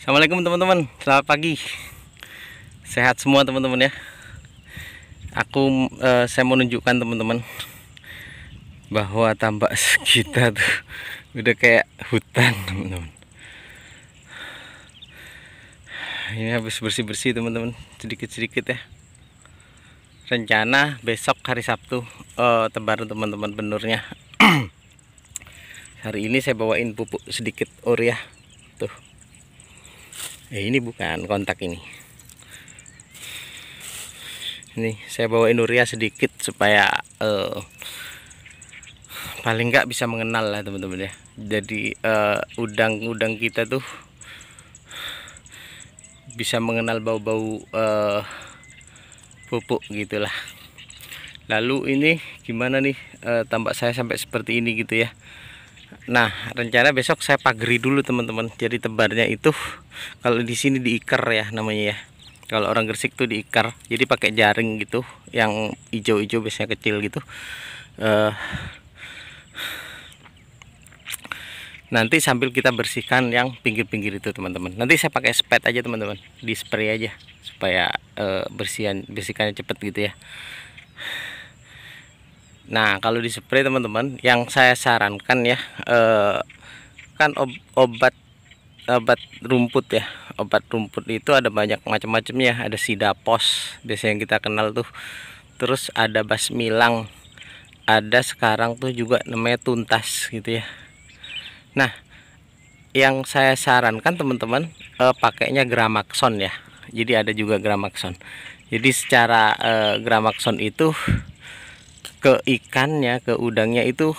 Assalamualaikum teman-teman, selamat pagi. Sehat semua teman-teman ya. Saya mau nunjukkan teman-teman bahwa tambak kita tuh udah kayak hutan teman-teman. Ini habis bersih-bersih teman-teman, sedikit-sedikit ya. Rencana besok hari Sabtu tebar teman-teman benurnya. Hari ini saya bawain pupuk sedikit urea tuh. Ini bukan kontak ini. Ini saya bawain urea sedikit supaya paling nggak bisa mengenal lah teman-teman ya. Jadi udang-udang kita tuh bisa mengenal bau-bau pupuk gitulah. Lalu ini gimana nih tambak saya sampai seperti ini gitu ya. Nah, rencana besok saya pagari dulu teman-teman. Jadi tebarnya itu kalau di sini diikar ya namanya ya. Kalau orang Gresik tuh diikar. Jadi pakai jaring gitu, yang hijau-hijau biasanya kecil gitu. Nanti sambil kita bersihkan yang pinggir-pinggir itu teman-teman. Nanti saya pakai spet aja teman-teman, di spray aja supaya bersihkannya cepet gitu ya. Nah, kalau di spray teman-teman, yang saya sarankan ya, kan obat rumput ya. Obat rumput itu ada banyak macam-macamnya. Ada Sidapos, biasanya yang kita kenal tuh. Terus ada basmilang. Ada sekarang tuh juga namanya tuntas gitu ya. Nah, yang saya sarankan teman-teman pakainya Gramaxon ya. Jadi ada juga Gramaxon. Jadi secara Gramaxon itu ke ikannya, ke udangnya itu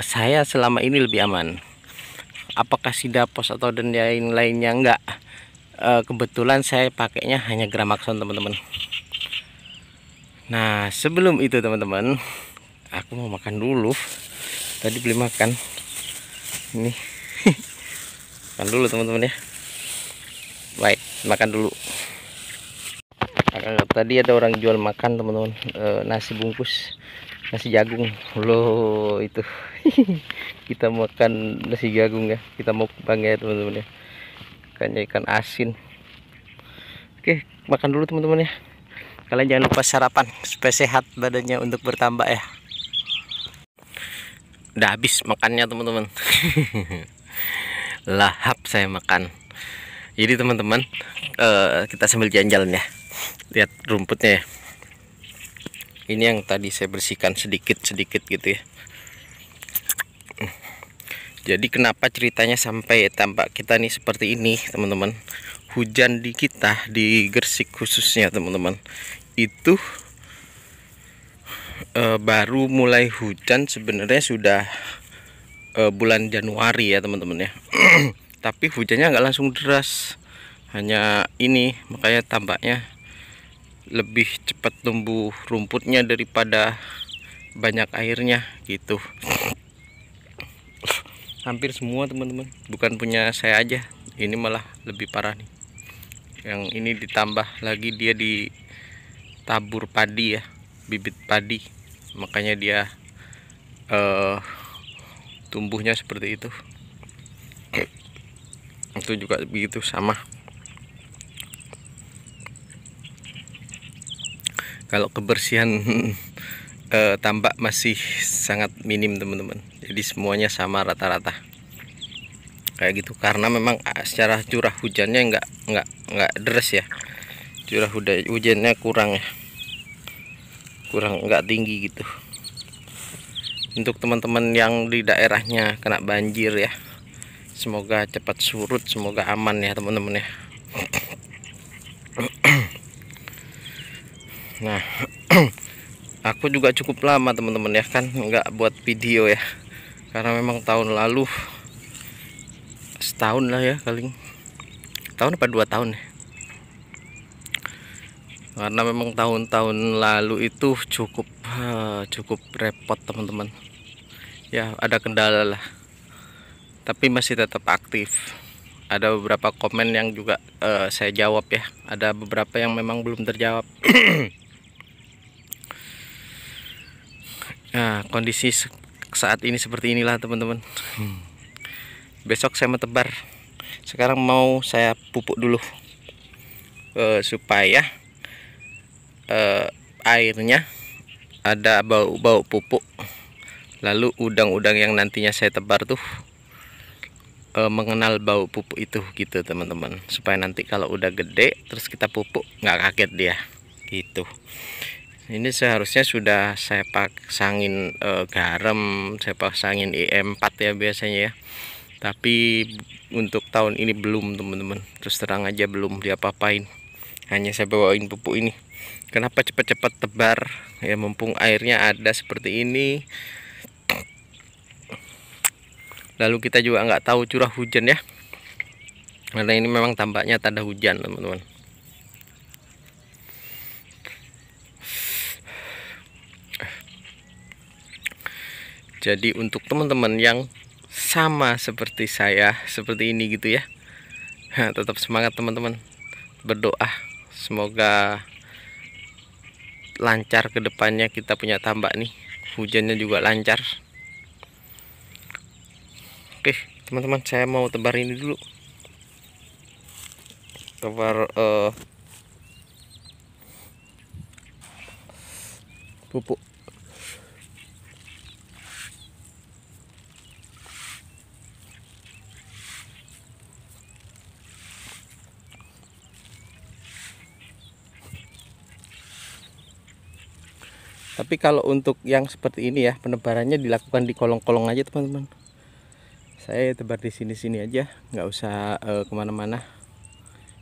saya selama ini lebih aman. Apakah Sidapos atau dan lain-lainnya enggak? Kebetulan saya pakainya hanya Gramaxon teman-teman. Nah, sebelum itu teman-teman, aku mau makan dulu. Tadi beli makan. Ini makan dulu teman-teman ya. Baik, makan dulu. Tadi ada orang jual makan teman-teman, nasi bungkus, nasi jagung loh itu. Kita makan nasi jagung ya, kita mau bangga ya teman-teman ya, ikannya ikan asin. Oke, makan dulu teman-teman ya. Kalian jangan lupa sarapan supaya sehat badannya untuk bertambah ya. Udah habis makannya teman-teman. Lahap saya makan. Jadi teman-teman, kita sambil jalan-jalan ya. Lihat rumputnya ya. Ini yang tadi saya bersihkan sedikit-sedikit gitu ya. Jadi kenapa ceritanya sampai tambak kita nih seperti ini teman-teman. Hujan di kita di Gresik khususnya teman-teman, itu baru mulai hujan sebenarnya sudah bulan Januari ya teman-teman ya. Tapi hujannya nggak langsung deras, hanya ini, makanya tambaknya lebih cepat tumbuh rumputnya daripada banyak airnya gitu. Hampir semua teman-teman, bukan punya saya aja, ini malah lebih parah nih. Yang ini ditambah lagi dia ditabur padi ya, bibit padi, makanya dia tumbuhnya seperti itu. Itu juga begitu sama. Kalau kebersihan tambak masih sangat minim teman-teman, jadi semuanya sama rata-rata kayak gitu, karena memang secara curah hujannya nggak deras ya, curah hujannya kurang ya, nggak tinggi gitu. Untuk teman-teman yang di daerahnya kena banjir ya, semoga cepat surut, semoga aman ya teman-teman ya. Nah, aku juga cukup lama teman-teman ya kan nggak buat video ya, karena memang tahun lalu setahun lah ya, kali tahun apa 2 tahun ya, karena memang tahun-tahun lalu itu cukup repot teman-teman ya, ada kendala lah, tapi masih tetap aktif. Ada beberapa komen yang juga saya jawab ya, ada beberapa yang memang belum terjawab. Nah, kondisi saat ini seperti inilah teman-teman. Besok saya mau tebar Sekarang mau saya pupuk dulu supaya airnya ada bau-bau pupuk. Lalu udang-udang yang nantinya saya tebar tuh mengenal bau pupuk itu gitu teman-teman, supaya nanti kalau udah gede terus kita pupuk nggak kaget dia gitu. Ini seharusnya sudah saya pasangin garam, saya pasangin IM4 ya biasanya ya, tapi untuk tahun ini belum teman-teman, terus terang aja belum diapa-apain, hanya saya bawain pupuk ini. Kenapa cepat-cepat tebar ya, mumpung airnya ada seperti ini. Lalu kita juga nggak tahu curah hujan ya, karena ini memang tampaknya tanda hujan teman-teman. Jadi untuk teman-teman yang sama seperti saya, seperti ini gitu ya, tetap semangat teman-teman, berdoa semoga lancar ke depannya, kita punya tambak nih, hujannya juga lancar. Oke teman-teman, saya mau tebar ini dulu, tebar pupuk. Tapi kalau untuk yang seperti ini ya, penebarannya dilakukan di kolong-kolong aja teman-teman. Saya tebar di sini-sini aja, nggak usah kemana-mana,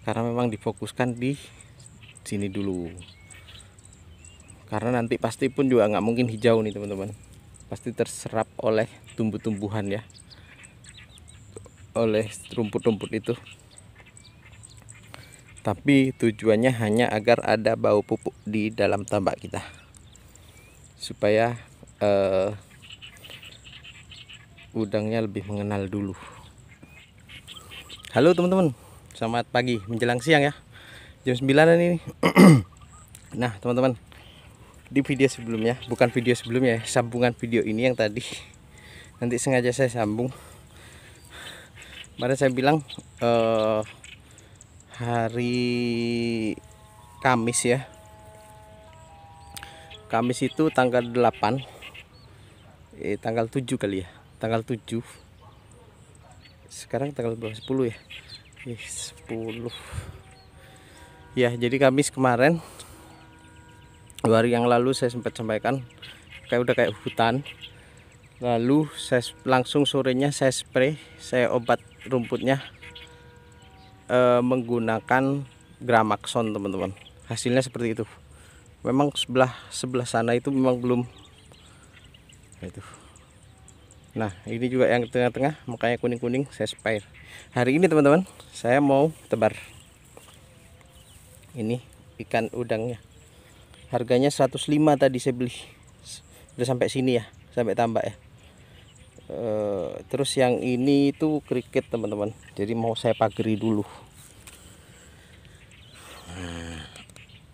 karena memang difokuskan di sini dulu. Karena nanti pasti pun juga nggak mungkin hijau nih teman-teman, pasti terserap oleh tumbuh-tumbuhan ya, oleh rumput-rumput itu. Tapi tujuannya hanya agar ada bau pupuk di dalam tambak kita, supaya udangnya lebih mengenal dulu. Halo teman-teman, selamat pagi menjelang siang ya, jam 9 ini. Nah teman-teman, di video sebelumnya, bukan video sebelumnya ya, sambungan video ini yang tadi, nanti sengaja saya sambung. Kemarin saya bilang hari Kamis ya, Kamis itu tanggal 8, tanggal 7 kali ya, tanggal 7. Sekarang tanggal berapa? 10 ya? 10. Ya, jadi Kamis kemarin, 2 hari yang lalu saya sempat sampaikan udah kayak hutan. Lalu saya langsung sorenya saya spray, saya obat rumputnya menggunakan Gramaxon teman-teman. Hasilnya seperti itu. Memang sebelah sana itu memang belum itu. Nah ini juga yang tengah-tengah, makanya kuning-kuning saya spray. Hari ini teman-teman, saya mau tebar ini ikan udangnya. Harganya 105 tadi saya beli. Udah sampai sini ya, sampai tambak ya. Terus yang ini itu kriket teman-teman, jadi mau saya pagari dulu.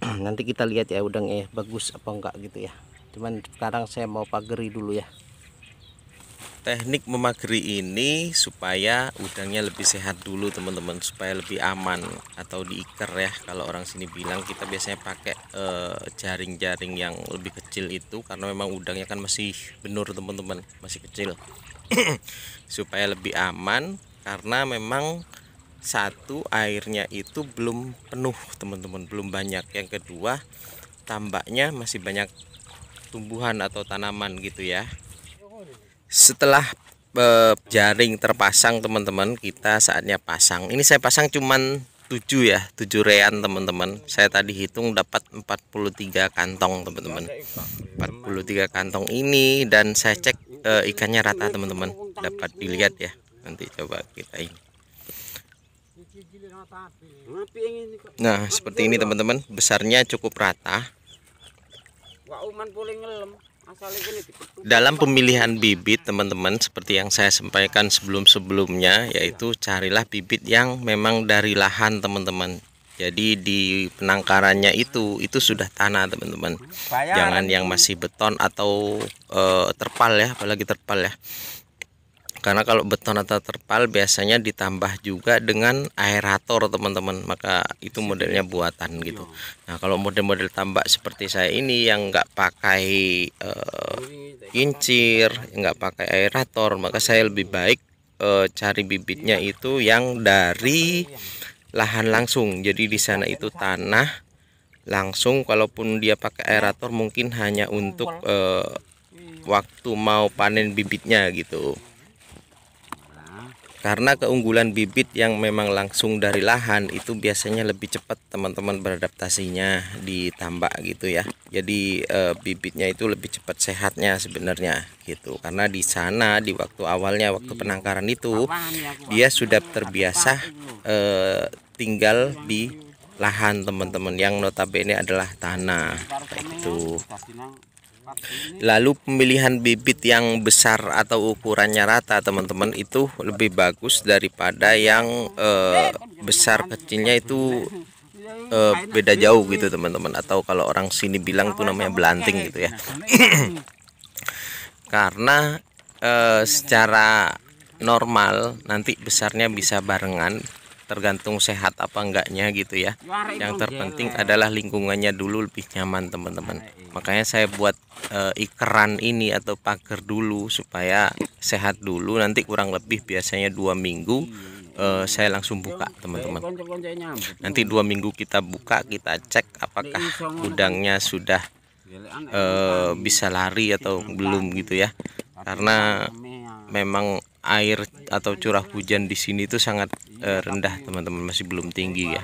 Nanti kita lihat ya udangnya bagus apa enggak gitu ya. Cuman sekarang saya mau pagari dulu ya. Teknik memagari ini supaya udangnya lebih sehat dulu teman-teman, supaya lebih aman, atau diiker ya kalau orang sini bilang. Kita biasanya pakai jaring-jaring yang lebih kecil itu, karena memang udangnya kan masih benur teman-teman, masih kecil. Supaya lebih aman, karena memang satu, airnya itu belum penuh teman-teman, belum banyak. Yang kedua, tambaknya masih banyak tumbuhan atau tanaman gitu ya. Setelah jaring terpasang teman-teman, kita saatnya pasang. Ini saya pasang cuman 7 ya, 7 rean teman-teman. Saya tadi hitung dapat 43 kantong teman-teman, 43 kantong ini. Dan saya cek ikannya rata teman-teman, dapat dilihat ya. Nanti coba kita ini. Nah seperti ini teman-teman, besarnya cukup rata. Dalam pemilihan bibit teman-teman, seperti yang saya sampaikan sebelum-sebelumnya, yaitu carilah bibit yang memang dari lahan teman-teman. Jadi di penangkarannya itu sudah tanah teman-teman, jangan yang masih beton atau terpal ya, apalagi terpal ya. Karena kalau beton atau terpal biasanya ditambah juga dengan aerator teman-teman, maka itu modelnya buatan gitu. Nah kalau model-model tambak seperti saya ini yang nggak pakai kincir, nggak pakai aerator, maka saya lebih baik cari bibitnya itu yang dari lahan langsung. Jadi di sana itu tanah langsung, kalaupun dia pakai aerator mungkin hanya untuk waktu mau panen bibitnya gitu. Karena keunggulan bibit yang memang langsung dari lahan itu biasanya lebih cepat teman-teman beradaptasinya di tambak gitu ya. Jadi bibitnya itu lebih cepat sehatnya sebenarnya gitu. Karena di sana di waktu awalnya, waktu penangkaran itu dia sudah terbiasa tinggal di lahan teman-teman, yang notabene adalah tanah kayak gitu. Lalu pemilihan bibit yang besar atau ukurannya rata teman-teman itu lebih bagus daripada yang besar kecilnya itu beda jauh gitu teman-teman, atau kalau orang sini bilang tuh namanya belanting gitu ya. Karena secara normal nanti besarnya bisa barengan, tergantung sehat apa enggaknya gitu ya. Yang terpenting adalah lingkungannya dulu lebih nyaman teman-teman. Makanya saya buat ikeran ini atau pagar dulu supaya sehat dulu. Nanti kurang lebih biasanya 2 minggu saya langsung buka teman-teman. Nanti 2 minggu kita buka, kita cek apakah udangnya sudah bisa lari atau belum gitu ya. Karena memang air atau curah hujan di sini itu sangat rendah teman-teman, masih belum tinggi ya.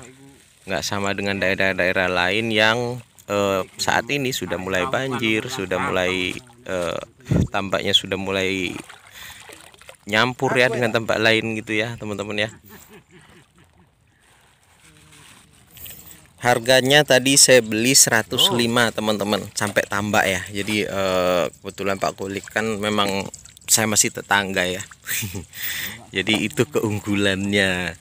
Nggak sama dengan daerah-daerah lain yang saat ini sudah mulai banjir, sudah mulai tambaknya sudah mulai nyampur ya dengan tambak lain gitu ya teman-teman ya. Harganya tadi saya beli 105 teman-teman, sampai tambak ya. Jadi kebetulan Pak Kulik kan memang saya masih tetangga ya. Jadi itu keunggulannya.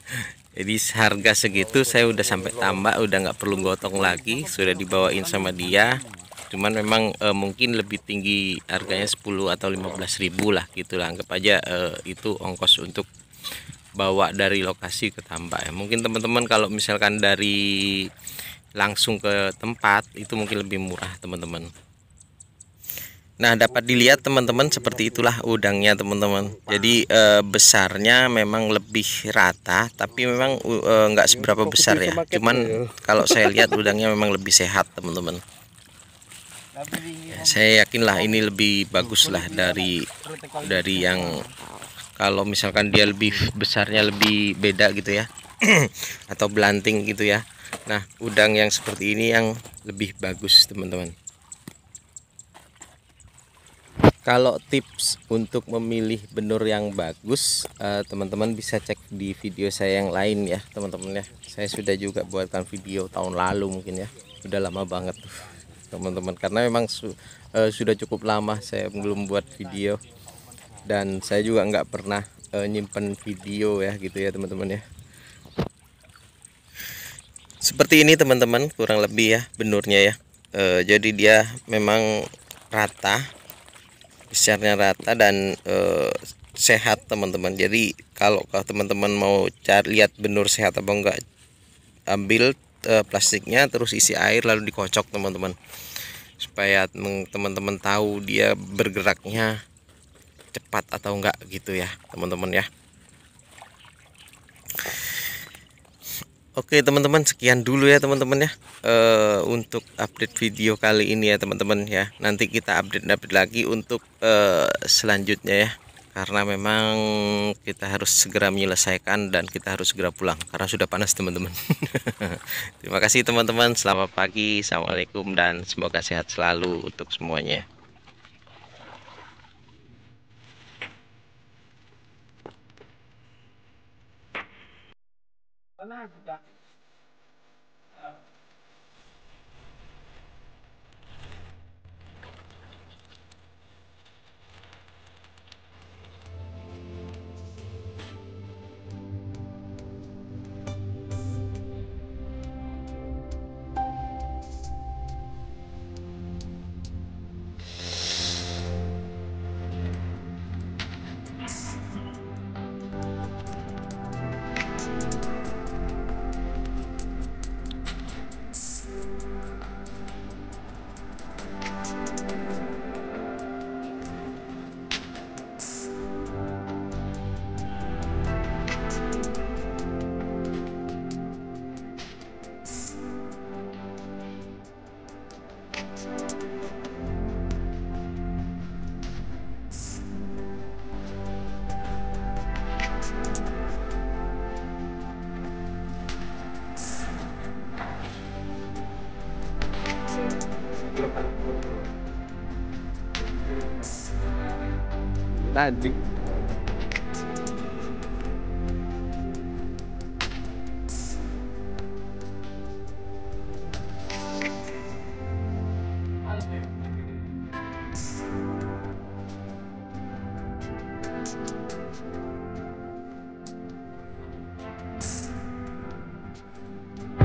Jadi harga segitu saya udah sampai tambak, udah nggak perlu gotong lagi, sudah dibawain sama dia. Cuman memang mungkin lebih tinggi harganya 10 atau 15.000 lah gitu lah. Anggap aja itu ongkos untuk bawa dari lokasi ke tambak ya. Mungkin teman-teman kalau misalkan dari langsung ke tempat itu mungkin lebih murah teman-teman. Nah dapat dilihat teman-teman, seperti itulah udangnya teman-teman. Jadi besarnya memang lebih rata, tapi memang nggak seberapa besar ya. Cuman kalau saya lihat udangnya memang lebih sehat teman-teman. Ya, saya yakinlah ini lebih bagus lah dari yang kalau misalkan dia lebih besarnya lebih beda gitu ya. Atau belanting gitu ya. Nah udang yang seperti ini yang lebih bagus teman-teman. Kalau tips untuk memilih benur yang bagus, teman-teman bisa cek di video saya yang lain ya teman-teman ya. Saya sudah juga buatkan video tahun lalu mungkin ya, udah lama banget teman-teman, karena memang sudah cukup lama saya belum buat video, dan saya juga nggak pernah nyimpen video ya gitu ya teman-teman ya. Seperti ini teman-teman kurang lebih ya benurnya ya. Jadi dia memang rata, besarnya rata dan sehat teman-teman. Jadi kalau teman-teman mau cari lihat benur sehat apa enggak, ambil plastiknya terus isi air lalu dikocok teman-teman, supaya teman-teman tahu dia bergeraknya cepat atau enggak gitu ya teman-teman ya. Oke teman-teman, sekian dulu ya teman-teman ya untuk update video kali ini ya teman-teman ya. Nanti kita update lagi untuk selanjutnya ya, karena memang kita harus segera menyelesaikan dan kita harus segera pulang karena sudah panas teman-teman. Terima kasih teman-teman, selamat pagi, assalamualaikum, dan semoga sehat selalu untuk semuanya. tadi.